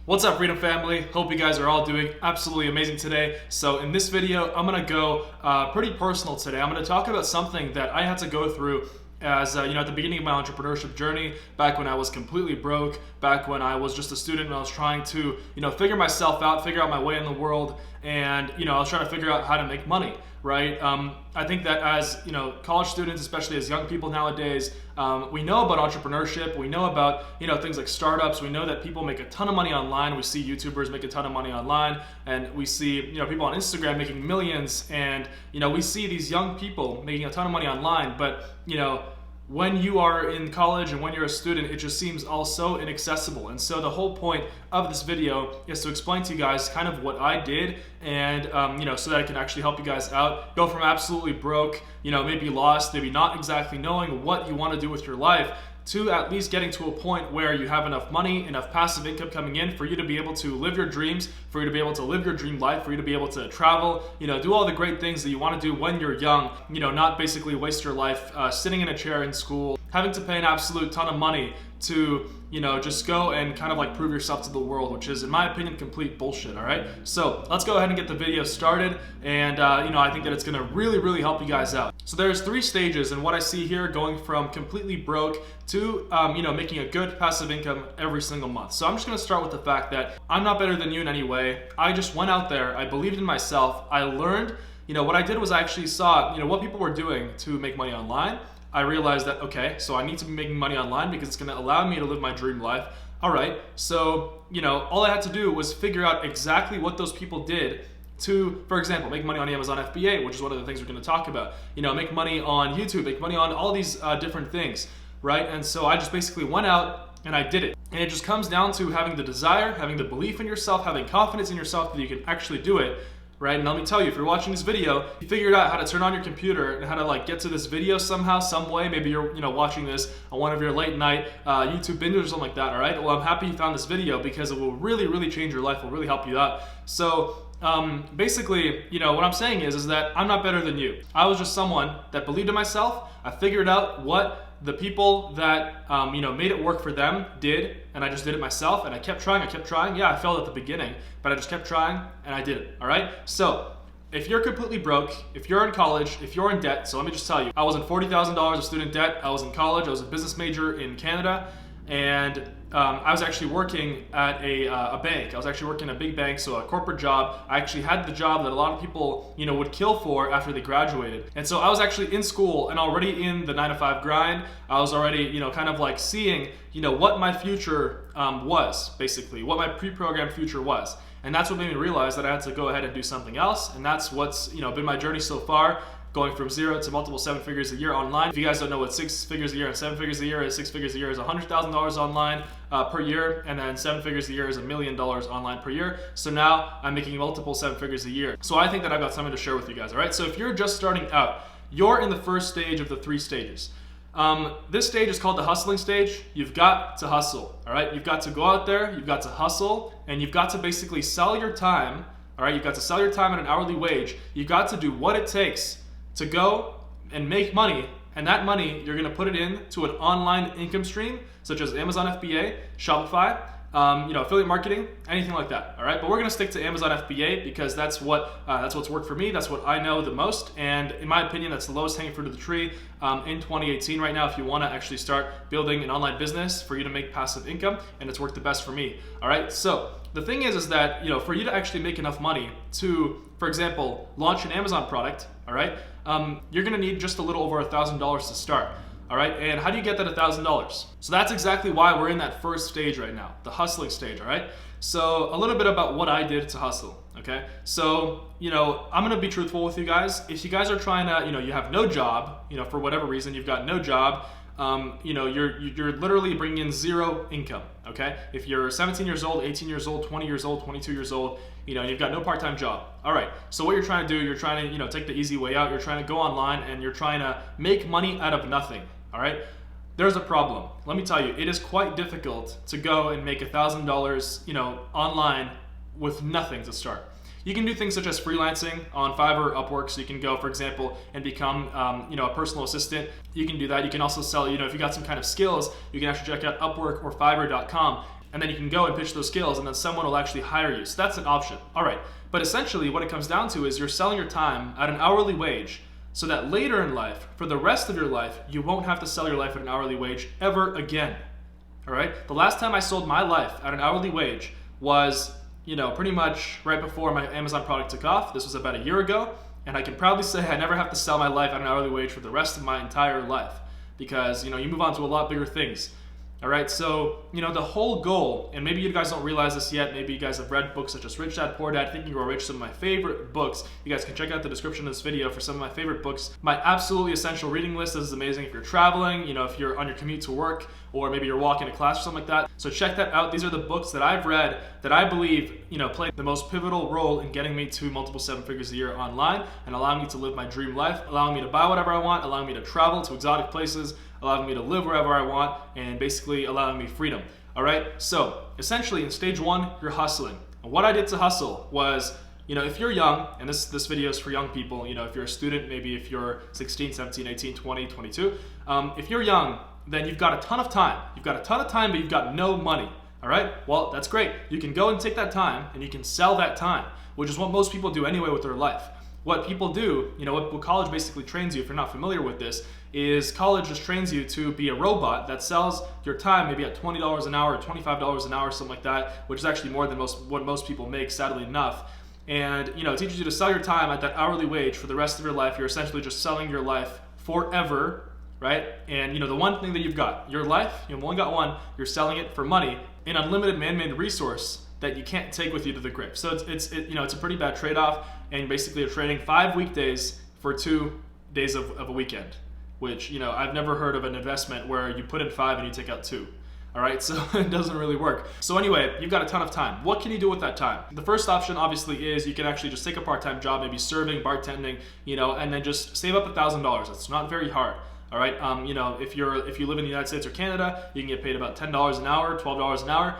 What's up, Freedom Family? Hope you guys are all doing absolutely amazing today. So in this video, I'm gonna go pretty personal today. I'm gonna talk about something that I had to go through as at the beginning of my entrepreneurship journey, back when I was completely broke, back when I was just a student and I was trying to figure myself out, figure out my way in the world, and I was trying to figure out how to make money, right? I think that as college students, especially as young people nowadays, we know about entrepreneurship, we know about things like startups, we know that people make a ton of money online. We see YouTubers make a ton of money online, and we see people on Instagram making millions, and we see these young people making a ton of money online, but when you are in college and when you're a student, it just seems all so inaccessible. And so the whole point of this video is to explain to you guys kind of what I did, and so that I can actually help you guys out. Go from absolutely broke, maybe lost, maybe not exactly knowing what you want to do with your life, to at least getting to a point where you have enough money, enough passive income coming in for you to be able to live your dreams, for you to be able to live your dream life, for you to be able to travel, do all the great things that you want to do when you're young, not basically waste your life sitting in a chair in school, having to pay an absolute ton of money to just go and kind of like prove yourself to the world, which is, in my opinion, complete bullshit. All right, so let's go ahead and get the video started, and I think that it's going to really help you guys out. So there's 3 stages in what I see here, going from completely broke to making a good passive income every single month. So I'm just going to start with the fact that I'm not better than you in any way. I just went out there, I believed in myself, I learned. What I did was I actually saw what people were doing to make money online. I realized that, okay, so I need to be making money online because it's going to allow me to live my dream life. All right, so all I had to do was figure out exactly what those people did to, for example, make money on Amazon FBA, which is one of the things we're going to talk about. Make money on YouTube, make money on all these different things, right? And so I just basically went out and I did it. And it just comes down to having the desire, having the belief in yourself, having confidence in yourself that you can actually do it. Right? And let me tell you, if you're watching this video, you figured out how to turn on your computer and how to get to this video somehow, some way. Maybe you're watching this on one of your late night YouTube binges or something like that. All right. Well, I'm happy you found this video because it will really change your life. It will really help you out. So basically, what I'm saying is that I'm not better than you. I was just someone that believed in myself. I figured out what the people that made it work for them did, and I just did it myself, and I kept trying. Yeah, I failed at the beginning, but I just kept trying and I did it. All right, so if you're completely broke, if you're in college, if you're in debt, so let me just tell you, I was in $40,000 of student debt. I was in college. I was a business major in Canada, and I was actually working at a bank. I was actually working at a big bank, so a corporate job. I actually had the job that a lot of people would kill for after they graduated. And so I was actually in school and already in the 9-to-5 grind. I was already kind of like seeing what my future was, basically what my pre-programmed future was. And that's what made me realize that I had to go ahead and do something else. And that's what's been my journey so far, going from 0 to multiple 7 figures a year online. If you guys don't know what 6 figures a year and 7 figures a year is, 6 figures a year is $100,000 online per year, and then 7 figures a year is $1 million online per year. So now I'm making multiple 7 figures a year. So I think that I've got something to share with you guys. All right, so if you're just starting out, you're in the first stage of the 3 stages. This stage is called the hustling stage. You've got to hustle. All right, you've got to go out there, you've got to hustle, and you've got to basically sell your time. All right, you've got to sell your time at an hourly wage. You've got to do what it takes to go and make money, and that money you're going to put it into an online income stream such as Amazon FBA, Shopify, affiliate marketing, anything like that. All right, but we're going to stick to Amazon FBA because that's what's worked for me. That's what I know the most, and in my opinion, that's the lowest hanging fruit of the tree in 2018 right now. If you want to actually start building an online business for you to make passive income, and it's worked the best for me. All right, so the thing is that for you to actually make enough money to, for example, launch an Amazon product, all right, you're going to need just a little over $1,000 to start. All right, and how do you get that $1,000? So that's exactly why we're in that first stage right now, the hustling stage. All right, so a little bit about what I did to hustle. Okay, so I'm gonna be truthful with you guys. If you guys are trying to, you have no job, for whatever reason, you've got no job. You're literally bringing in 0 income. Okay, if you're 17 years old, 18 years old, 20 years old, 22 years old, you've got no part-time job. All right, so what you're trying to do, you're trying to take the easy way out. You're trying to go online and you're trying to make money out of nothing. All right, there's a problem. Let me tell you, it is quite difficult to go and make $1,000 online with nothing to start. You can do things such as freelancing on Fiverr or Upwork. So you can go, for example, and become a personal assistant. You can do that. You can also sell, if you got some kind of skills, you can actually check out Upwork or Fiverr.com. and then you can go and pitch those skills, and then someone will actually hire you. So that's an option. All right, but essentially what it comes down to is you're selling your time at an hourly wage so that later in life, for the rest of your life, you won't have to sell your life at an hourly wage ever again. All right, the last time I sold my life at an hourly wage was, pretty much right before my Amazon product took off. This was about a year ago, and I can proudly say I never have to sell my life at an hourly wage for the rest of my entire life, because you move on to a lot bigger things. All right, so the whole goal, and maybe you guys don't realize this yet, maybe you guys have read books such as Rich Dad Poor Dad, Think and Grow Rich, some of my favorite books. You guys can check out the description of this video for some of my favorite books. My absolutely essential reading list. This is amazing if you're traveling, if you're on your commute to work, or maybe you're walking to class or something like that. So check that out. These are the books that I've read that I believe played the most pivotal role in getting me to multiple 7 figures a year online and allowing me to live my dream life, allowing me to buy whatever I want, allowing me to travel to exotic places, allowing me to live wherever I want, and basically allowing me freedom. All right, so essentially in stage 1, you're hustling. And what I did to hustle was, if you're young, and this video is for young people, if you're a student, maybe if you're 16, 17, 18, 20, 22, if you're young, then you've got a ton of time. You've got a ton of time, but you've got no money. All right, well, that's great. You can go and take that time and you can sell that time, which is what most people do anyway with their life. What people do, what college basically trains you, if you're not familiar with this, is college just trains you to be a robot that sells your time maybe at $20 an hour or $25 an hour, something like that, which is actually more than what most people make, sadly enough. And it teaches you to sell your time at that hourly wage for the rest of your life. You're essentially just selling your life forever, right? And the one thing that you've got, your life, you've only got one, you're selling it for money, an unlimited man-made resource that you can't take with you to the grave. So it's a pretty bad trade-off, and basically you're trading 5 weekdays for 2 days of a weekend, which I've never heard of an investment where you put in 5 and you take out 2. All right, so it doesn't really work. So anyway, you've got a ton of time. What can you do with that time? The first option obviously is you can actually just take a part-time job, maybe serving, bartending, and then just save up $1,000. That's not very hard. All right, if you live in the United States or Canada, you can get paid about $10 an hour, $12 an hour,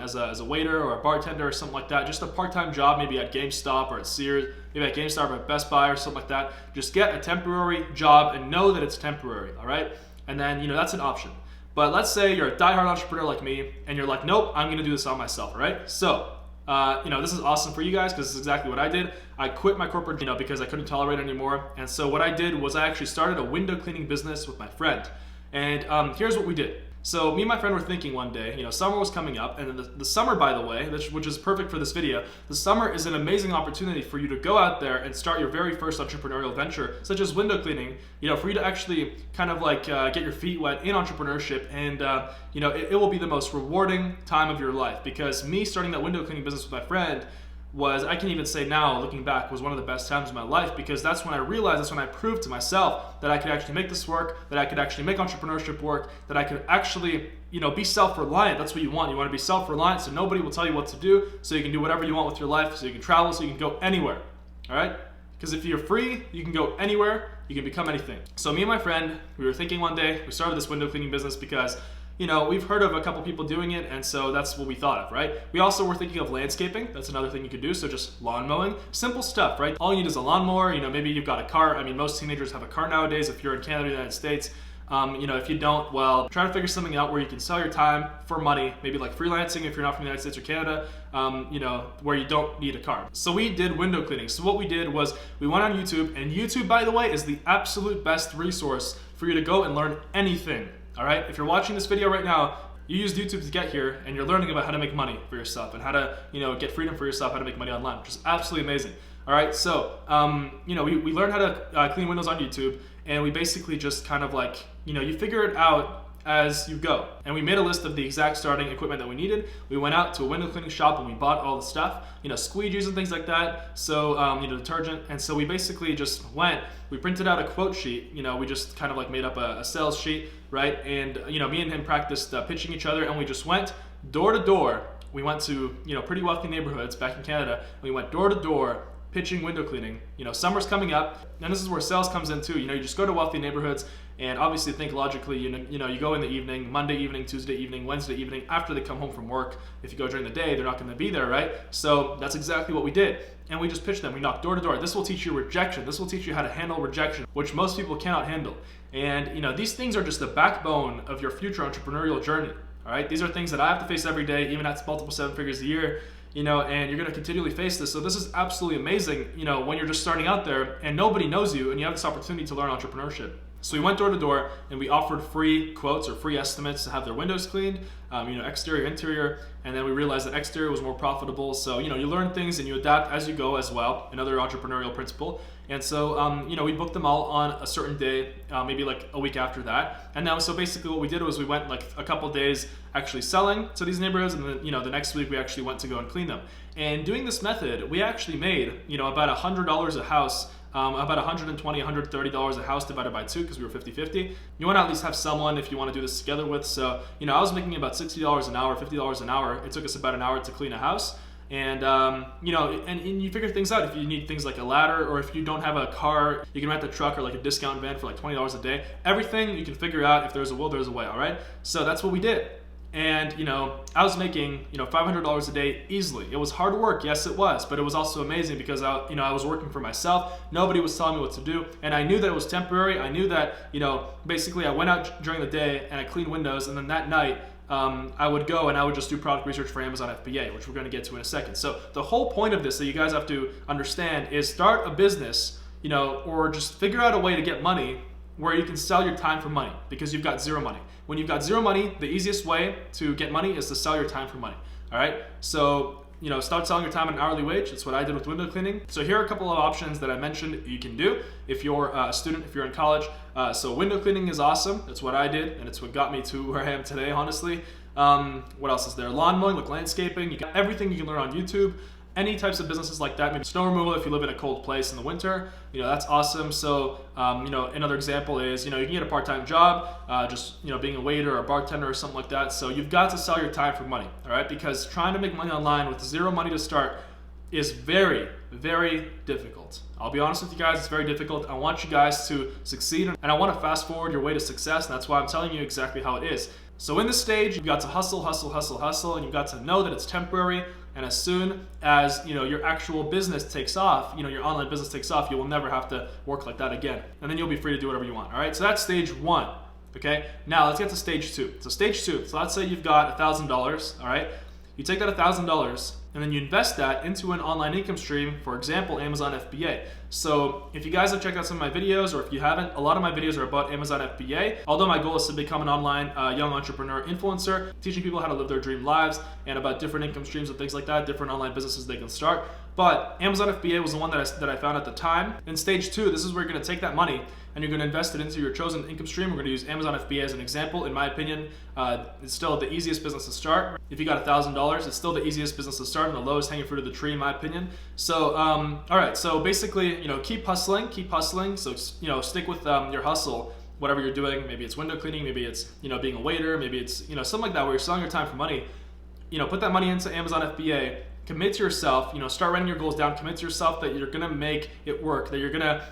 as a waiter or a bartender or something like that. Just a part-time job, maybe at GameStop or at Sears, maybe at GameStop or at Best Buy or something like that. Just get a temporary job and know that it's temporary. All right, and then that's an option. But let's say you're a diehard entrepreneur like me, and you're like, nope, I'm gonna do this on myself. All right, so. This is awesome for you guys because this is exactly what I did. I quit my corporate, because I couldn't tolerate it anymore. And so what I did was I actually started a window cleaning business with my friend. And here's what we did. So me and my friend were thinking one day, summer was coming up, and the summer, by the way, which is perfect for this video, the summer is an amazing opportunity for you to go out there and start your very first entrepreneurial venture, such as window cleaning, for you to actually kind of like get your feet wet in entrepreneurship, and it will be the most rewarding time of your life, because me starting that window cleaning business with my friend was, I can even say now, looking back, was one of the best times of my life, because that's when I realized, that's when I proved to myself that I could actually make this work, that I could actually make entrepreneurship work, that I could actually, be self-reliant. That's what you want. You want to be self-reliant, so nobody will tell you what to do, so you can do whatever you want with your life, so you can travel, so you can go anywhere, all right? Because if you're free, you can go anywhere, you can become anything. So me and my friend, we were thinking one day, we started this window cleaning business because we've heard of a couple people doing it, and so that's what we thought of, right? We also were thinking of landscaping. That's another thing you could do, so just lawn mowing. Simple stuff, right? All you need is a lawnmower, maybe you've got a car. I mean, most teenagers have a car nowadays if you're in Canada or the United States. If you don't, well, try to figure something out where you can sell your time for money, maybe like freelancing if you're not from the United States or Canada, where you don't need a car. So we did window cleaning. So what we did was we went on YouTube, and YouTube, by the way, is the absolute best resource for you to go and learn anything. All right, if you're watching this video right now, you used YouTube to get here, and you're learning about how to make money for yourself and how to, get freedom for yourself, how to make money online, which is absolutely amazing. All right, so, we learned how to clean windows on YouTube, and we basically just kind of like, you figure it out as you go. And we made a list of the exact starting equipment that we needed. We went out to a window cleaning shop and we bought all the stuff, squeegees and things like that. So, detergent. And so we basically just went, we printed out a quote sheet, we just kind of like made up a sales sheet, right? And, me and him practiced pitching each other, and we just went door to door. We went to, pretty wealthy neighborhoods back in Canada. We went door to door pitching window cleaning. Summer's coming up, and this is where sales comes in too. You just go to wealthy neighborhoods, and obviously think logically. You go in the evening, Monday evening, Tuesday evening, Wednesday evening, after they come home from work. If you go during the day, they're not going to be there, right? So that's exactly what we did, and we just pitched them. We knocked door to door. This will teach you rejection. This will teach you how to handle rejection, which most people cannot handle. And these things are just the backbone of your future entrepreneurial journey. All right, these are things that I have to face every day, even at multiple 7 figures a year. And you're going to continually face this. So this is absolutely amazing, when you're just starting out there and nobody knows you and you have this opportunity to learn entrepreneurship. So we went door to door and we offered free quotes or free estimates to have their windows cleaned, exterior, interior, and then we realized that exterior was more profitable. So, you learn things and you adapt as you go as well, another entrepreneurial principle. And so, we booked them all on a certain day, maybe like a week after that. And now, so basically what we did was we went like a couple days actually selling to these neighborhoods, and then, the next week we actually went to go and clean them. And doing this method, we actually made, about $100 a house, about $120, $130 a house divided by 2 because we were 50-50. You want to at least have someone if you want to do this together with. So, I was making about $60 an hour, $50 an hour. It took us about an hour to clean a house. And, and you figure things out. If you need things like a ladder, or if you don't have a car, you can rent a truck or like a discount van for like $20 a day. Everything you can figure out. If there's a will, there's a way, all right? So that's what we did. And, I was making, $500 a day easily. It was hard work. Yes, it was. But it was also amazing because, I was working for myself. Nobody was telling me what to do. And I knew that it was temporary. I knew that, basically I went out during the day and I cleaned windows. And then that night, I would go and I would just do product research for Amazon FBA, which we're going to get to in a second. So the whole point of this that you guys have to understand is start a business, or just figure out a way to get money where you can sell your time for money because you've got zero money. When you've got zero money, the easiest way to get money is to sell your time for money. All right. So, start selling your time at an hourly wage. That's what I did with window cleaning. So here are a couple of options that I mentioned you can do if you're a student, if you're in college. So window cleaning is awesome. That's what I did, and it's what got me to where I am today, honestly. What else is there? Lawn mowing, like landscaping. You got everything you can learn on YouTube. Any types of businesses like that, maybe snow removal if you live in a cold place in the winter, that's awesome. So, another example is, you can get a part-time job, just, being a waiter or a bartender or something like that. So you've got to sell your time for money, all right? Because trying to make money online with zero money to start is very, very difficult. I'll be honest with you guys, it's very difficult. I want you guys to succeed, and I want to fast forward your way to success, and that's why I'm telling you exactly how it is. So in this stage, you've got to hustle, hustle, hustle, hustle, and you've got to know that it's temporary. And as soon as your actual business takes off, your online business takes off, you will never have to work like that again. And then you'll be free to do whatever you want. All right. So that's stage 1. Okay. Now let's get to stage 2. So stage 2. So let's say you've got $1,000. All right. You take that $1,000 and then you invest that into an online income stream, for example, Amazon FBA. So if you guys have checked out some of my videos, or if you haven't, a lot of my videos are about Amazon FBA. Although my goal is to become an online young entrepreneur influencer, teaching people how to live their dream lives and about different income streams and things like that, different online businesses they can start. But Amazon FBA was the one that I found at the time. In stage 2, this is where you're going to take that money and you're going to invest it into your chosen income stream. We're going to use Amazon FBA as an example. In my opinion, it's still the easiest business to start. If you got $1,000, it's still the easiest business to start and the lowest hanging fruit of the tree, in my opinion. So, all right. So basically, keep hustling. So, stick with your hustle, whatever you're doing. Maybe it's window cleaning. Maybe it's, being a waiter. Maybe it's, something like that where you're selling your time for money. Put that money into Amazon FBA. Commit to yourself, start writing your goals down, commit to yourself that you're gonna make it work, that you're gonna,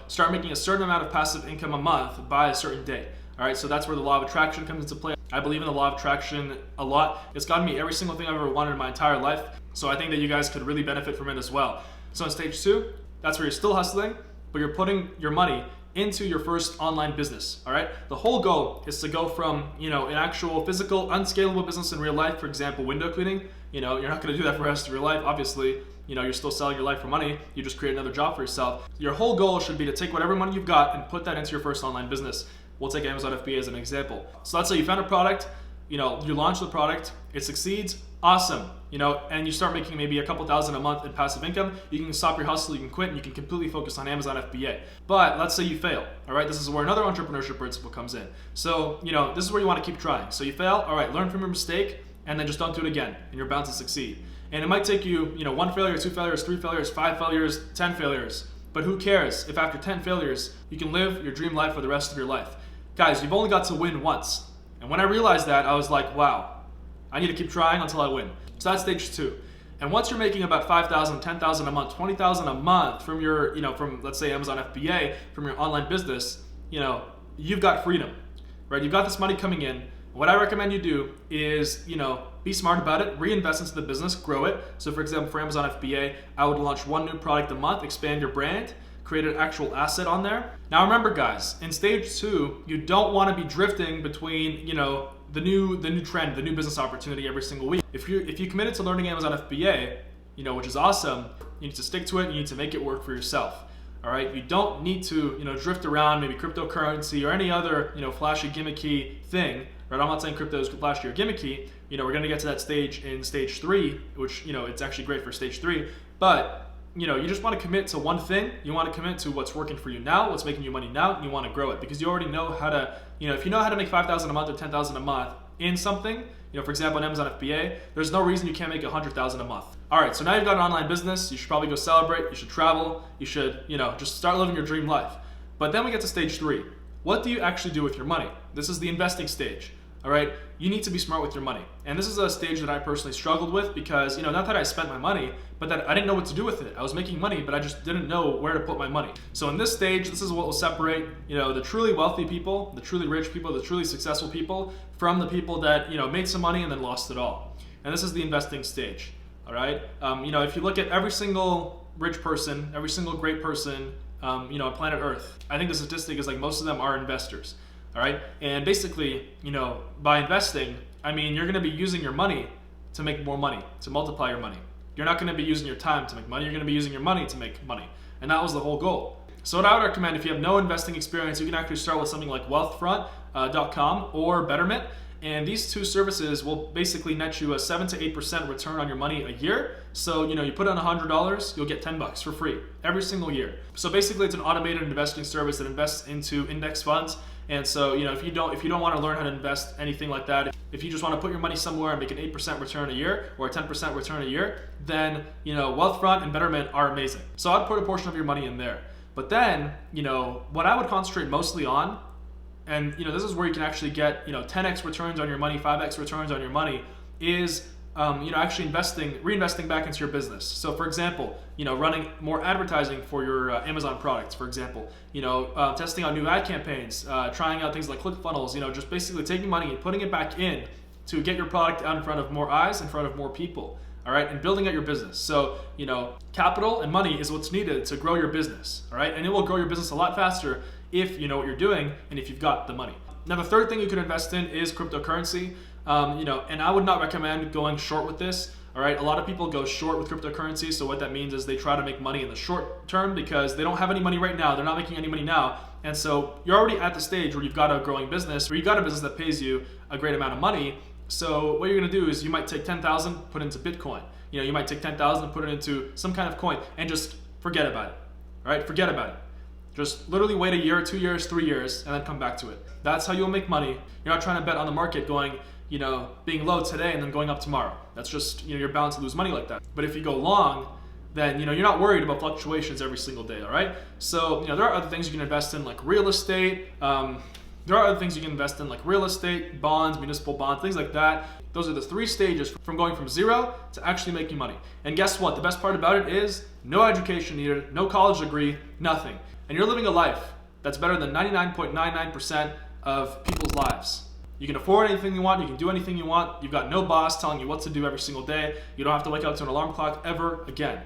start making a certain amount of passive income a month by a certain day. All right, so that's where the law of attraction comes into play. I believe in the law of attraction a lot. It's gotten me every single thing I've ever wanted in my entire life. So I think that you guys could really benefit from it as well. So in stage 2, that's where you're still hustling, but you're putting your money into your first online business, all right? The whole goal is to go from, an actual physical, unscalable business in real life, for example, window cleaning. You're not gonna do that for the rest of your life, obviously. You're still selling your life for money. You just create another job for yourself. Your whole goal should be to take whatever money you've got and put that into your first online business. We'll take Amazon FBA as an example. So let's say you found a product, you launch the product, it succeeds, awesome. And you start making maybe a couple thousand a month in passive income. You can stop your hustle, you can quit, and you can completely focus on Amazon FBA. But let's say you fail, all right? This is where another entrepreneurship principle comes in. So, this is where you want to keep trying. So you fail, all right, learn from your mistake, and then just don't do it again, and you're bound to succeed. And it might take you, 1 failure, 2 failures, 3 failures, 5 failures, 10 failures. But who cares if after 10 failures, you can live your dream life for the rest of your life? Guys, you've only got to win once. And when I realized that, I was like, wow, I need to keep trying until I win. So that's stage 2. And once you're making about $5,000, $10,000 a month, $20,000 a month from your, from let's say Amazon FBA, from your online business, you've got freedom, right? You've got this money coming in. What I recommend you do is, be smart about it, reinvest into the business, grow it. So for example, for Amazon FBA, I would launch 1 new product a month, expand your brand, create an actual asset on there. Now remember guys, in stage 2, you don't want to be drifting between, the new trend, the new business opportunity every single week. If you committed to learning Amazon FBA, which is awesome, you need to stick to it. You need to make it work for yourself. All right, you don't need to drift around maybe cryptocurrency or any other flashy gimmicky thing. Right? I'm not saying crypto is flashy or gimmicky. We're going to get to that stage in stage 3, which it's actually great for stage 3. But you just want to commit to one thing. You want to commit to what's working for you now, what's making you money now, and you want to grow it because you already know how to. If you know how to make $5,000 a month or $10,000 a month in something, for example, on Amazon FBA, there's no reason you can't make $100,000 a month. All right, so now you've got an online business. You should probably go celebrate. You should travel. You should, just start living your dream life. But then we get to stage 3. What do you actually do with your money? This is the investing stage. All right, you need to be smart with your money. And this is a stage that I personally struggled with because, not that I spent my money, but that I didn't know what to do with it. I was making money, but I just didn't know where to put my money. So in this stage, this is what will separate, the truly wealthy people, the truly rich people, the truly successful people from the people that, made some money and then lost it all. And this is the investing stage. All right, if you look at every single rich person, every single great person, on planet Earth, I think the statistic is like most of them are investors. All right, and basically, by investing, I mean you're going to be using your money to make more money, to multiply your money. You're not going to be using your time to make money. You're going to be using your money to make money, and that was the whole goal. So what I would recommend, if you have no investing experience, you can actually start with something like wealthfront.com or Betterment. And these two services will basically net you a 7 to 8% return on your money a year. So, you put in $100, you'll get $10 for free every single year. So basically it's an automated investing service that invests into index funds. And so, if you don't want to learn how to invest anything like that, if you just want to put your money somewhere and make an 8% return a year or a 10% return a year, then, Wealthfront and Betterment are amazing. So I'd put a portion of your money in there. But then, what I would concentrate mostly on, and this is where you can actually get 10x returns on your money, 5x returns on your money, is actually reinvesting back into your business. So for example, running more advertising for your Amazon products, for example, testing out new ad campaigns, trying out things like ClickFunnels, just basically taking money and putting it back in to get your product out in front of more eyes, in front of more people. All right, and building out your business. So, capital and money is what's needed to grow your business. All right, and it will grow your business a lot faster if you know what you're doing and if you've got the money. Now, the third thing you can invest in is cryptocurrency. And I would not recommend going short with this. All right, a lot of people go short with cryptocurrency. So what that means is they try to make money in the short term because they don't have any money right now. They're not making any money now. And so you're already at the stage where you've got a growing business, where you've got a business that pays you a great amount of money. So what you're gonna do is you might take 10,000, put into Bitcoin. You might take 10,000, put it into some kind of coin and just forget about it. All right, forget about it. Just literally wait a year, 2 years, 3 years, and then come back to it. That's how you'll make money. You're not trying to bet on the market going, being low today and then going up tomorrow. That's just, you're bound to lose money like that. But if you go long, then, you're not worried about fluctuations every single day, all right? So, there are other things you can invest in like real estate. There are other things you can invest in like real estate, bonds, municipal bonds, things like that. Those are the 3 stages from going from zero to actually making money. And guess what? The best part about it is no education needed, no college degree, nothing. And you're living a life that's better than 99.99% of people's lives. You can afford anything you want, you can do anything you want, you've got no boss telling you what to do every single day, you don't have to wake up to an alarm clock ever again.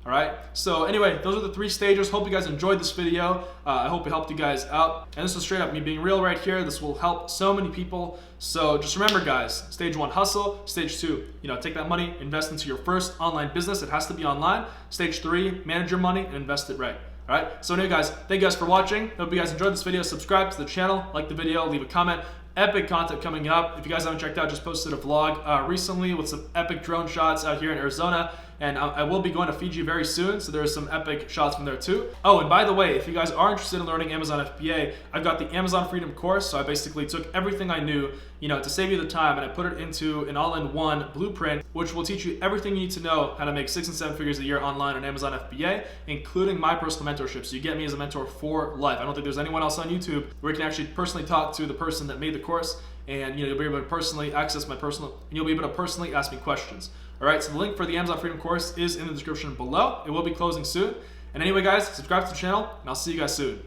All right, so anyway, those are the 3 stages. Hope you guys enjoyed this video. I hope it helped you guys out. And this is straight up me being real right here. This will help so many people. So just remember guys, stage 1, hustle. Stage 2, take that money, invest into your first online business. It has to be online. Stage 3, manage your money and invest it right. All right, so anyway guys, thank you guys for watching. Hope you guys enjoyed this video. Subscribe to the channel, like the video, leave a comment. Epic content coming up. If you guys haven't checked out, just posted a vlog recently with some epic drone shots out here in Arizona. And I will be going to Fiji very soon, so there's some epic shots from there too. Oh, and by the way, if you guys are interested in learning Amazon FBA, I've got the Amazon Freedom course. So I basically took everything I knew, to save you the time, and I put it into an all-in-one blueprint, which will teach you everything you need to know how to make 6 and 7 figures a year online on Amazon FBA, including my personal mentorship. So you get me as a mentor for life. I don't think there's anyone else on YouTube where you can actually personally talk to the person that made the course, and you'll be able to personally access my personal, and you'll be able to personally ask me questions. All right, so the link for the Amazon Freedom course is in the description below. It will be closing soon. And anyway, guys, subscribe to the channel, and I'll see you guys soon.